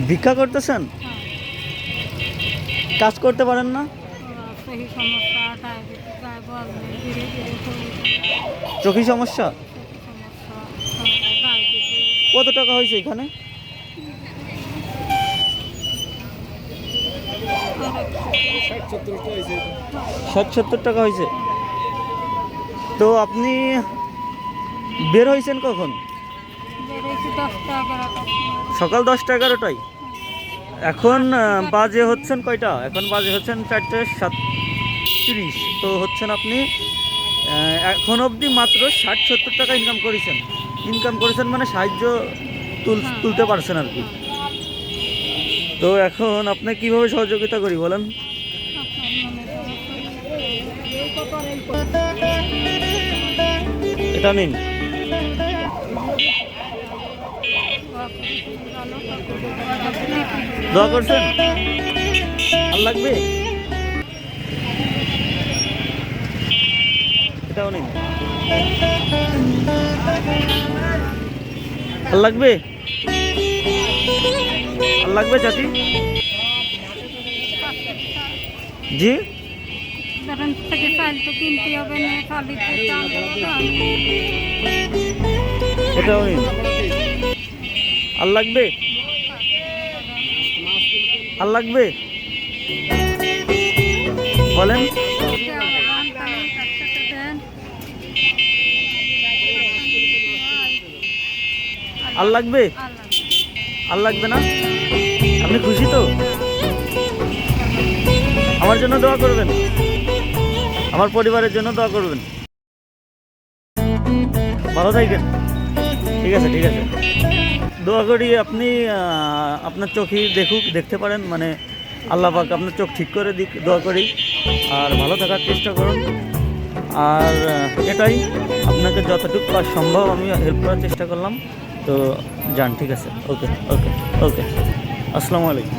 ভিক্ষা করতেছেন? কাজ করতে পারেন না? সেই সমস্যা ডায়াবেটিস যায় বল ধীরে ধীরে চোখে সমস্যা? সমস্যা ডায়াবেটিস কত টাকা হয়েছে এখানে? 60-70 টাকা হয়েছে। তো আপনি বের হয়েছেন কখন? বেড়েছি 10টা 11টা সকাল 10টা 11টায়। এখন বাজে হচ্ছেন কয়টা? এখন বাজে হচ্ছেন 4:37। তো হচ্ছেন আপনি এখন অবধি মাত্র 60-70 টাকা ইনকাম করেছেন মানে সাহায্য তুলতে পারছেন আর কি। তো এখন আপনি কিভাবে সহযোগিতা করি বলেন? এটা নিন। দোয়া করছেন? আর লাগবে? এটাও নিন। আর লাগবে? আর লাগবে চাচি? জি ধরেন থেকে চাল তো কিনতে হবে না খালি এটাও নিন। আর লাগবে? আর লাগবে বলেন? আর লাগবে? আর লাগবে না? আপনি খুশি তো? আমার জন্য দোয়া করবেন, আমার পরিবারের জন্য দোয়া করবেন। ভালো থাকেন। ঠিক আছে ঠিক আছে। দোয়া করি আপনি আপনার চোখই দেখতে পারেন, মানে আল্লাহ পাক আপনার চোখ ঠিক করে দিক, দোয়া করি। আর ভালো থাকার চেষ্টা করুন। আর এটাই, আপনাকে যতটুকু সম্ভব আমি হেল্প করার চেষ্টা করলাম। তো যান, ঠিক আছে। ওকে ওকে ওকে। আসসালামু আলাইকুম।